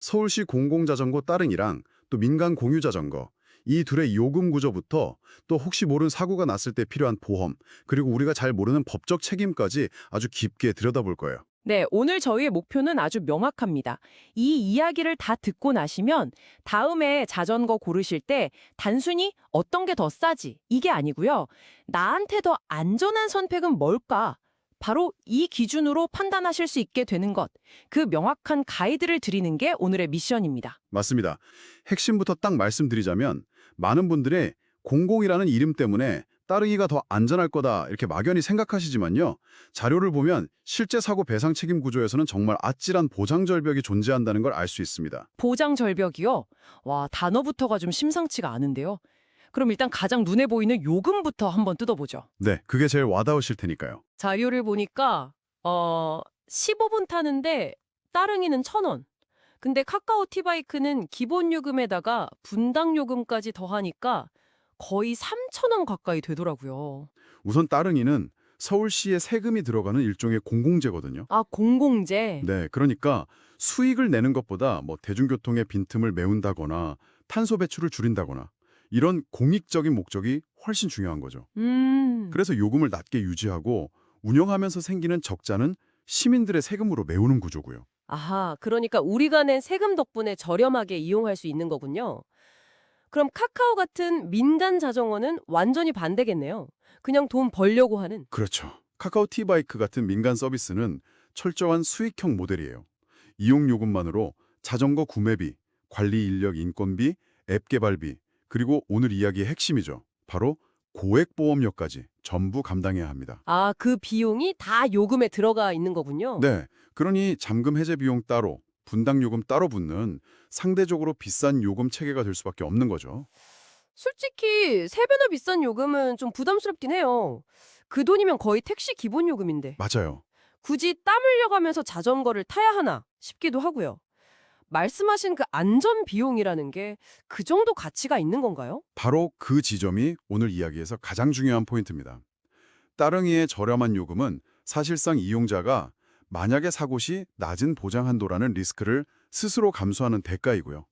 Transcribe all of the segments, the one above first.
서울시 공공자전거 따릉이랑 또 민간 공유자전거 이 둘의 요금 구조부터 또 혹시 모르는 사고가 났을 때 필요한 보험 그리고 우리가 잘 모르는 법적 책임까지 아주 깊게 들여다볼 거예요. 네, 오늘 저희의 목표는 아주 명확합니다. 이 이야기를 다 듣고 나시면 다음에 자전거 고르실 때 단순히 어떤 게 더 싸지 이게 아니고요. 나한테 더 안전한 선택은 뭘까? 바로 이 기준으로 판단하실 수 있게 되는 것, 그 명확한 가이드를 드리는 게 오늘의 미션입니다. 맞습니다. 핵심부터 딱 말씀드리자면 많은 분들의 공공이라는 이름 때문에 따릉이가 더 안전할 거다 이렇게 막연히 생각하시지만요. 자료를 보면 실제 사고 배상 책임 구조에서는 정말 아찔한 보장 절벽이 존재한다는 걸 알 수 있습니다. 보장 절벽이요? 와, 단어부터가 좀 심상치가 않은데요. 그럼 일단 가장 눈에 보이는 요금부터 한번 뜯어보죠. 네, 그게 제일 와닿으실 테니까요. 자료를 보니까 15분 타는데 따릉이는 1,000원. 근데 카카오 티바이크는 기본 요금에다가 분당 요금까지 더하니까 거의 3,000원 가까이 되더라고요. 우선 따릉이는 서울시에 세금이 들어가는 일종의 공공재거든요. 아, 공공재. 네, 그러니까 수익을 내는 것보다 뭐 대중교통의 빈틈을 메운다거나 탄소 배출을 줄인다거나 이런 공익적인 목적이 훨씬 중요한 거죠. 그래서 요금을 낮게 유지하고 운영하면서 생기는 적자는 시민들의 세금으로 메우는 구조고요. 아하, 그러니까 우리가 낸 세금 덕분에 저렴하게 이용할 수 있는 거군요. 그럼 카카오 같은 민간 자전거는 완전히 반대겠네요. 그냥 돈 벌려고 하는. 그렇죠. 카카오 티바이크 같은 민간 서비스는 철저한 수익형 모델이에요. 이용 요금만으로 자전거 구매비, 관리 인력 인건비, 앱 개발비, 그리고 오늘 이야기의 핵심이죠. 바로 고액 보험료까지 전부 감당해야 합니다. 아, 그 비용이 다 요금에 들어가 있는 거군요. 네, 그러니 잠금 해제 비용 따로, 분당 요금 따로 붙는 상대적으로 비싼 요금 체계가 될 수밖에 없는 거죠. 솔직히 3배나 비싼 요금은 좀 부담스럽긴 해요. 그 돈이면 거의 택시 기본 요금인데. 맞아요. 굳이 땀 흘려가면서 자전거를 타야 하나 싶기도 하고요. 말씀하신 그 안전 비용이라는 게 그 정도 가치가 있는 건가요? 바로 그 지점이 오늘 이야기에서 가장 중요한 포인트입니다. 따릉이의 저렴한 요금은 사실상 이용자가 만약에 사고 시 낮은 보장 한도라는 리스크를 스스로 감수하는 대가이고요.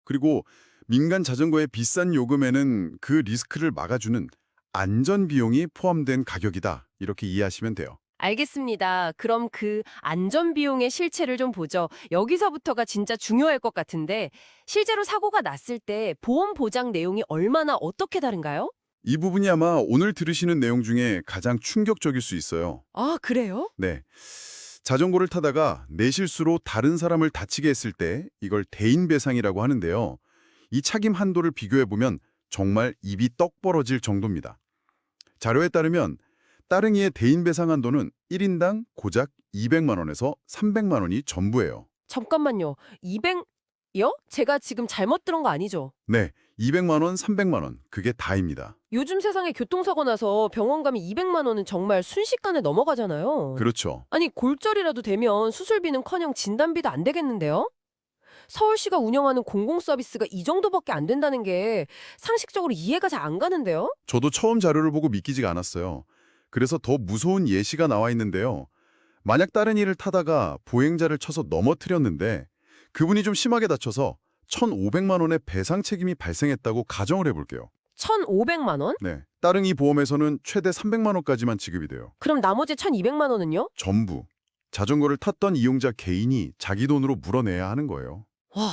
그리고 민간 자전거의 비싼 요금에는 그 리스크를 막아주는 안전 비용이 포함된 가격이다. 이렇게 이해하시면 돼요. 알겠습니다. 그럼 그 안전 비용의 실체를 좀 보죠. 여기서부터가 진짜 중요할 것 같은데 실제로 사고가 났을 때 보험 보장 내용이 얼마나 어떻게 다른가요? 이 부분이 아마 오늘 들으시는 내용 중에 가장 충격적일 수 있어요. 아, 그래요? 네. 자전거를 타다가 내 실수로 다른 사람을 다치게 했을 때 이걸 대인배상이라고 하는데요. 이 책임 한도를 비교해보면 정말 입이 떡 벌어질 정도입니다. 자료에 따르면 따릉이의 대인배상 한도는 1인당 고작 200만 원에서 300만 원이 전부예요. 잠깐만요. 200요? 제가 지금 잘못 들은 거 아니죠? 네, 200만 원, 300만 원, 그게 다입니다. 요즘 세상에 교통사고 나서 병원 가면 200만 원은 정말 순식간에 넘어가잖아요. 그렇죠. 아니, 골절이라도 되면 수술비는커녕 진단비도 안 되겠는데요? 서울시가 운영하는 공공서비스가 이 정도밖에 안 된다는 게 상식적으로 이해가 잘 안 가는데요? 저도 처음 자료를 보고 믿기지가 않았어요. 그래서 더 무서운 예시가 나와 있는데요. 만약 다른 이를 타다가 보행자를 쳐서 넘어뜨렸는데 그분이 좀 심하게 다쳐서 1,500만 원의 배상 책임이 발생했다고 가정을 해볼게요. 1,500만 원? 네, 따릉이 보험에서는 최대 300만 원까지만 지급이 돼요. 그럼 나머지 1,200만 원은요? 전부 자전거를 탔던 이용자 개인이 자기 돈으로 물어내야 하는 거예요. 와,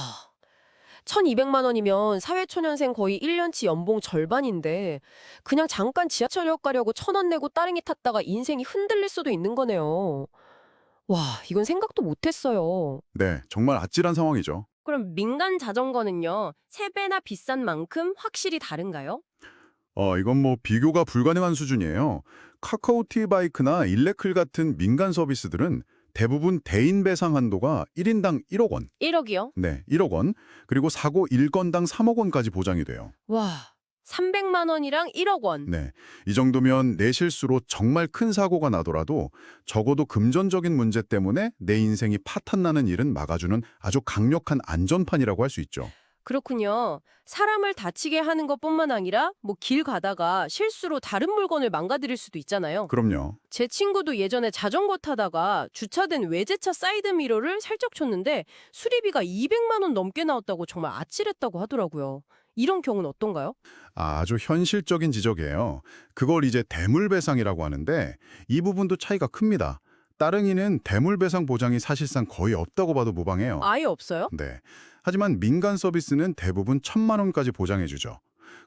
1,200만 원이면 사회초년생 거의 1년치 연봉 절반인데 그냥 잠깐 지하철역 가려고 1,000원 내고 따릉이 탔다가 인생이 흔들릴 수도 있는 거네요. 와, 이건 생각도 못했어요. 네, 정말 아찔한 상황이죠. 그럼 민간 자전거는요, 3배나 비싼 만큼 확실히 다른가요? 이건 뭐 비교가 불가능한 수준이에요. 카카오티 바이크나 일레클 같은 민간 서비스들은 대부분 대인 배상 한도가 1인당 1억 원. 1억이요? 네, 1억 원. 그리고 사고 1건당 3억 원까지 보장이 돼요. 와, 300만 원이랑 1억 원. 네, 이 정도면 내 실수로 정말 큰 사고가 나더라도 적어도 금전적인 문제 때문에 내 인생이 파탄나는 일은 막아주는 아주 강력한 안전판이라고 할 수 있죠. 그렇군요. 사람을 다치게 하는 것뿐만 아니라 뭐 길 가다가 실수로 다른 물건을 망가뜨릴 수도 있잖아요. 그럼요. 제 친구도 예전에 자전거 타다가 주차된 외제차 사이드 미러를 살짝 쳤는데 수리비가 200만 원 넘게 나왔다고 정말 아찔했다고 하더라고요. 이런 경우는 어떤가요? 아주 현실적인 지적이에요. 그걸 이제 대물배상이라고 하는데 이 부분도 차이가 큽니다. 따릉이는 대물배상 보장이 사실상 거의 없다고 봐도 무방해요. 아예 없어요? 네. 하지만 민간 서비스는 대부분 1,000만 원까지 보장해주죠.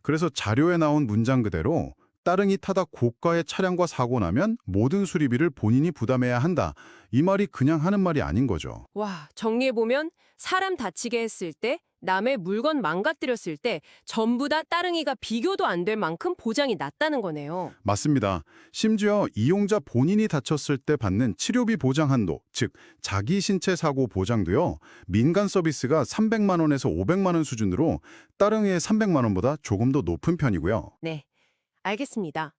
그래서 자료에 나온 문장 그대로 따릉이 타다 고가의 차량과 사고 나면 모든 수리비를 본인이 부담해야 한다. 이 말이 그냥 하는 말이 아닌 거죠. 와, 정리해보면 사람 다치게 했을 때, 남의 물건 망가뜨렸을 때 전부 다 따릉이가 비교도 안 될 만큼 보장이 낮다는 거네요. 맞습니다. 심지어 이용자 본인이 다쳤을 때 받는 치료비 보장 한도, 즉 자기 신체 사고 보장도요. 민간 서비스가 300만 원에서 500만 원 수준으로 따릉이의 300만 원보다 조금 더 높은 편이고요. 네, 알겠습니다.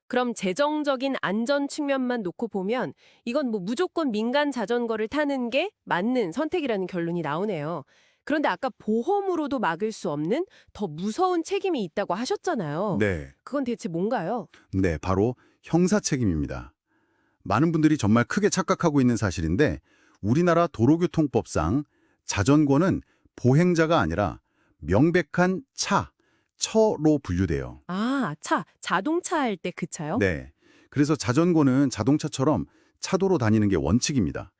그럼 재정적인 안전 측면만 놓고 보면 이건 뭐 무조건 민간 자전거를 타는 게 맞는 선택이라는 결론이 나오네요. 그런데 아까 보험으로도 막을 수 없는 더 무서운 책임이 있다고 하셨잖아요. 네. 그건 대체 뭔가요? 네, 바로 형사 책임입니다. 많은 분들이 정말 크게 착각하고 있는 사실인데 우리나라 도로교통법상 자전거는 보행자가 아니라 명백한 처로 분류돼요. 아, 자동차 할 때 그 차요? 네. 그래서 자전거는 자동차처럼 차도로 다니는 게 원칙입니다.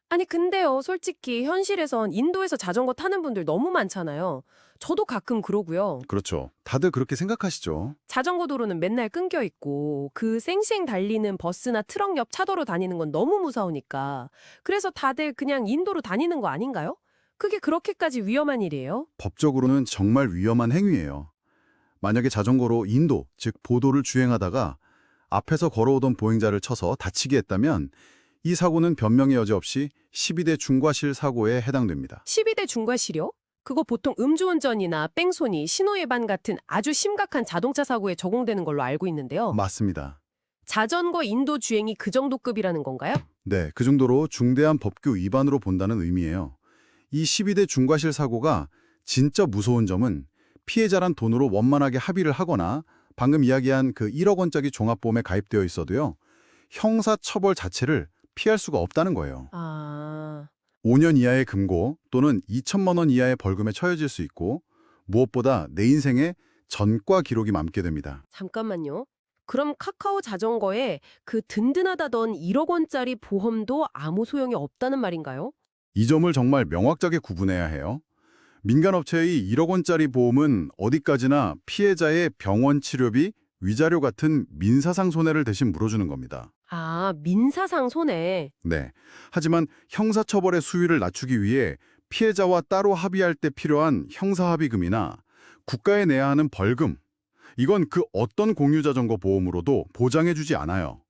아니 근데요, 솔직히 현실에선 인도에서 자전거 타는 분들 너무 많잖아요. 저도 가끔 그러고요. 그렇죠. 다들 그렇게 생각하시죠. 자전거 도로는 맨날 끊겨 있고 그 쌩쌩 달리는 버스나 트럭 옆 차도로 다니는 건 너무 무서우니까. 그래서 다들 그냥 인도로 다니는 거 아닌가요? 그게 그렇게까지 위험한 일이에요? 법적으로는 정말 위험한 행위예요. 만약에 자전거로 인도, 즉 보도를 주행하다가 앞에서 걸어오던 보행자를 쳐서 다치게 했다면 이 사고는 변명의 여지 없이 12대 중과실 사고에 해당됩니다. 12대 중과실이요? 그거 보통 음주운전이나 뺑소니, 신호위반 같은 아주 심각한 자동차 사고에 적용되는 걸로 알고 있는데요. 맞습니다. 자전거 인도 주행이 그 정도 급이라는 건가요? 네, 그 정도로 중대한 법규 위반으로 본다는 의미예요. 이 12대 중과실 사고가 진짜 무서운 점은 피해자란 돈으로 원만하게 합의를 하거나 방금 이야기한 그 1억 원짜리 종합보험에 가입되어 있어도요. 형사 처벌 자체를 피할 수가 없다는 거예요. 아... 5년 이하의 금고 또는 2천만 원 이하의 벌금에 처해질 수 있고 무엇보다 내 인생에 전과 기록이 남게 됩니다. 잠깐만요. 그럼 카카오 자전거에 그 든든하다던 1억 원짜리 보험도 아무 소용이 없다는 말인가요? 이 점을 정말 명확하게 구분해야 해요. 민간업체의 1억 원짜리 보험은 어디까지나 피해자의 병원 치료비, 위자료 같은 민사상 손해를 대신 물어주는 겁니다. 아, 민사상 손해. 네. 하지만 형사처벌의 수위를 낮추기 위해 피해자와 따로 합의할 때 필요한 형사합의금이나 국가에 내야 하는 벌금, 이건 그 어떤 공유자전거 보험으로도 보장해주지 않아요.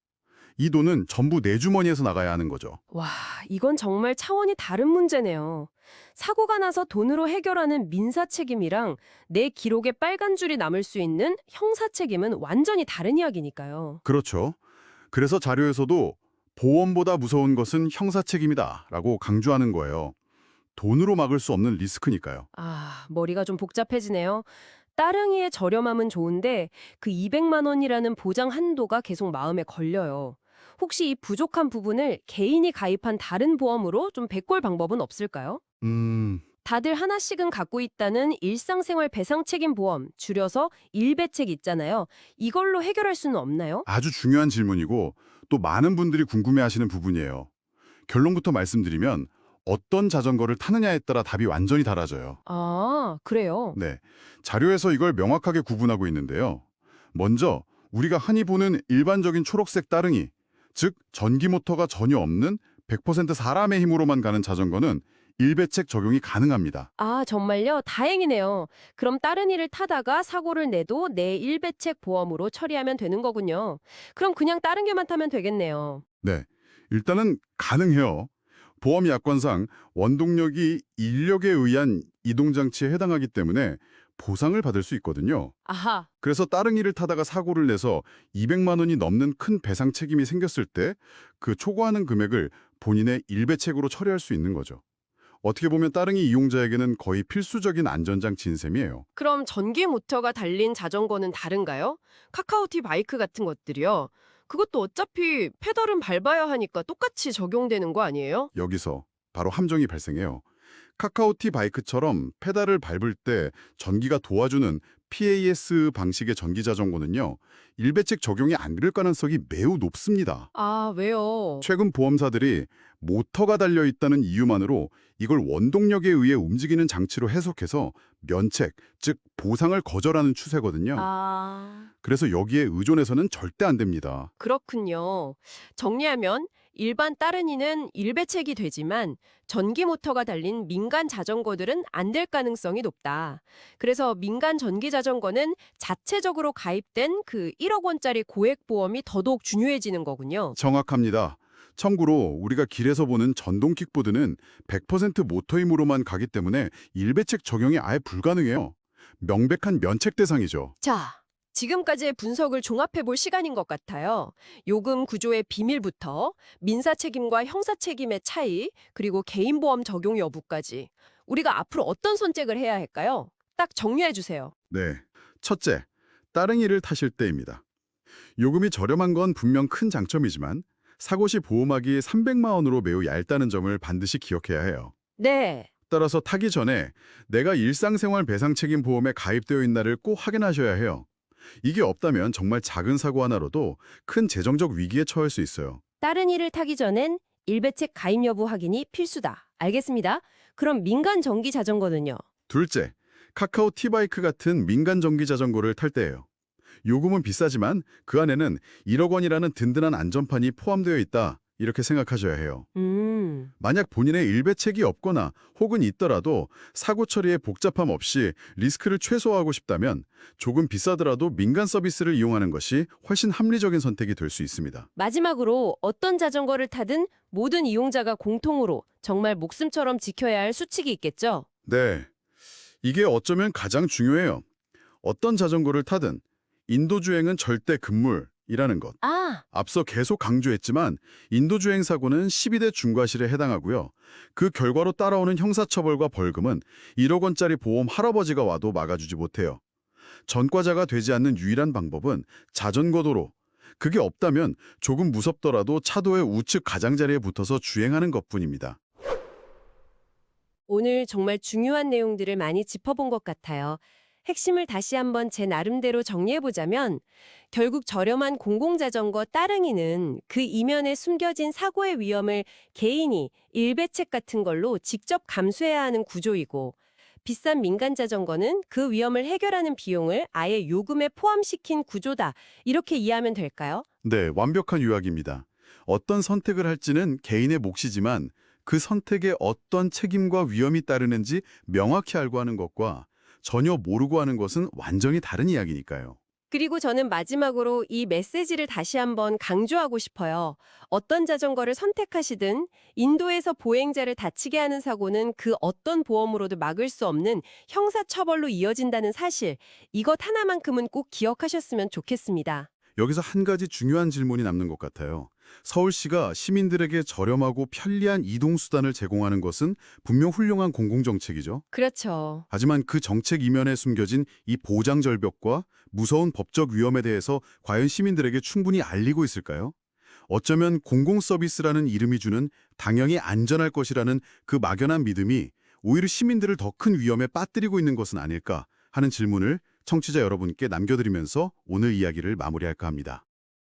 이 돈은 전부 내 주머니에서 나가야 하는 거죠. 와, 이건 정말 차원이 다른 문제네요. 사고가 나서 돈으로 해결하는 민사 책임이랑 내 기록에 빨간 줄이 남을 수 있는 형사 책임은 완전히 다른 이야기니까요. 그렇죠. 그래서 자료에서도 보험보다 무서운 것은 형사 책임이다 라고 강조하는 거예요. 돈으로 막을 수 없는 리스크니까요. 아, 머리가 좀 복잡해지네요. 따릉이의 저렴함은 좋은데 그 200만 원이라는 보장 한도가 계속 마음에 걸려요. 혹시 이 부족한 부분을 개인이 가입한 다른 보험으로 좀 바꿀 방법은 없을까요? 다들 하나씩은 갖고 있다는 일상생활 배상 책임 보험, 줄여서 일배책 있잖아요. 이걸로 해결할 수는 없나요? 아주 중요한 질문이고 또 많은 분들이 궁금해하시는 부분이에요. 결론부터 말씀드리면 어떤 자전거를 타느냐에 따라 답이 완전히 달라져요. 아, 그래요? 네, 자료에서 이걸 명확하게 구분하고 있는데요. 먼저 우리가 흔히 보는 일반적인 초록색 따릉이, 즉 전기 모터가 전혀 없는 100% 사람의 힘으로만 가는 자전거는 일배책 적용이 가능합니다. 아, 정말요? 다행이네요. 그럼 따릉이를 타다가 사고를 내도 내 일배책 보험으로 처리하면 되는 거군요. 그럼 그냥 따릉이만 타면 되겠네요. 네, 일단은 가능해요. 보험 약관상 원동력이 인력에 의한 이동장치에 해당하기 때문에 보상을 받을 수 있거든요. 아하, 그래서 따릉이를 타다가 사고를 내서 200만 원이 넘는 큰 배상 책임이 생겼을 때 그 초과하는 금액을 본인의 일배책으로 처리할 수 있는 거죠. 어떻게 보면 따릉이 이용자에게는 거의 필수적인 안전장치인 셈이에요. 그럼 전기 모터가 달린 자전거는 다른가요? 카카오티 바이크 같은 것들이요. 그것도 어차피 페달은 밟아야 하니까 똑같이 적용되는 거 아니에요? 여기서 바로 함정이 발생해요. 카카오티 바이크처럼 페달을 밟을 때 전기가 도와주는 PAS 방식의 전기 자전거는요. 일배책 적용이 안 될 가능성이 매우 높습니다. 아, 왜요? 최근 보험사들이 모터가 달려있다는 이유만으로 이걸 원동력에 의해 움직이는 장치로 해석해서 면책, 즉 보상을 거절하는 추세거든요. 아, 그래서 여기에 의존해서는 절대 안 됩니다. 그렇군요. 정리하면 일반 따릉이는 일배책이 되지만 전기 모터가 달린 민간 자전거들은 안 될 가능성이 높다. 그래서 민간 전기 자전거는 자체적으로 가입된 그 1억 원짜리 고액 보험이 더더욱 중요해지는 거군요. 정확합니다. 참고로 우리가 길에서 보는 전동 킥보드는 100% 모터 힘으로만 가기 때문에 일배책 적용이 아예 불가능해요. 명백한 면책 대상이죠. 자, 지금까지의 분석을 종합해 볼 시간인 것 같아요. 요금 구조의 비밀부터 민사 책임과 형사 책임의 차이, 그리고 개인보험 적용 여부까지. 우리가 앞으로 어떤 선택을 해야 할까요? 딱 정리해 주세요. 네. 첫째, 따릉이를 타실 때입니다. 요금이 저렴한 건 분명 큰 장점이지만 사고 시 보험하기 300만 원으로 매우 얇다는 점을 반드시 기억해야 해요. 네. 따라서 타기 전에 내가 일상생활 배상 책임 보험에 가입되어 있나를 꼭 확인하셔야 해요. 이게 없다면 정말 작은 사고 하나로도 큰 재정적 위기에 처할 수 있어요. 다른 일을 타기 전엔 일배책 가입 여부 확인이 필수다. 알겠습니다. 그럼 민간 전기 자전거는요? 둘째, 카카오 티바이크 같은 민간 전기 자전거를 탈 때예요. 요금은 비싸지만 그 안에는 1억 원이라는 든든한 안전판이 포함되어 있다. 이렇게 생각하셔야 해요. 만약 본인의 일배책이 없거나 혹은 있더라도 사고 처리에 복잡함 없이 리스크를 최소화하고 싶다면 조금 비싸더라도 민간 서비스를 이용하는 것이 훨씬 합리적인 선택이 될 수 있습니다. 마지막으로 어떤 자전거를 타든 모든 이용자가 공통으로 정말 목숨처럼 지켜야 할 수칙이 있겠죠? 네, 이게 어쩌면 가장 중요해요. 어떤 자전거를 타든 인도주행은 절대 금물이라는 것. 아, 앞서 계속 강조했지만 인도주행 사고는 12대 중과실에 해당하고요. 그 결과로 따라오는 형사처벌과 벌금은 1억 원짜리 보험 할아버지가 와도 막아주지 못해요. 전과자가 되지 않는 유일한 방법은 자전거 도로. 그게 없다면 조금 무섭더라도 차도의 우측 가장자리에 붙어서 주행하는 것뿐입니다. 오늘 정말 중요한 내용들을 많이 짚어본 것 같아요. 핵심을 다시 한번 제 나름대로 정리해보자면 결국 저렴한 공공자전거 따릉이는 그 이면에 숨겨진 사고의 위험을 개인이 일배책 같은 걸로 직접 감수해야 하는 구조이고 비싼 민간 자전거는 그 위험을 해결하는 비용을 아예 요금에 포함시킨 구조다. 이렇게 이해하면 될까요? 네, 완벽한 요약입니다. 어떤 선택을 할지는 개인의 몫이지만 그 선택에 어떤 책임과 위험이 따르는지 명확히 알고 하는 것과 전혀 모르고 하는 것은 완전히 다른 이야기니까요. 그리고 저는 마지막으로 이 메시지를 다시 한번 강조하고 싶어요. 어떤 자전거를 선택하시든 인도에서 보행자를 다치게 하는 사고는 그 어떤 보험으로도 막을 수 없는 형사처벌로 이어진다는 사실, 이것 하나만큼은 꼭 기억하셨으면 좋겠습니다. 여기서 한 가지 중요한 질문이 남는 것 같아요. 서울시가 시민들에게 저렴하고 편리한 이동수단을 제공하는 것은 분명 훌륭한 공공정책이죠. 그렇죠. 하지만 그 정책 이면에 숨겨진 이 보장 절벽과 무서운 법적 위험에 대해서 과연 시민들에게 충분히 알리고 있을까요? 어쩌면 공공서비스라는 이름이 주는 당연히 안전할 것이라는 그 막연한 믿음이 오히려 시민들을 더 큰 위험에 빠뜨리고 있는 것은 아닐까 하는 질문을 청취자 여러분께 남겨드리면서 오늘 이야기를 마무리할까 합니다.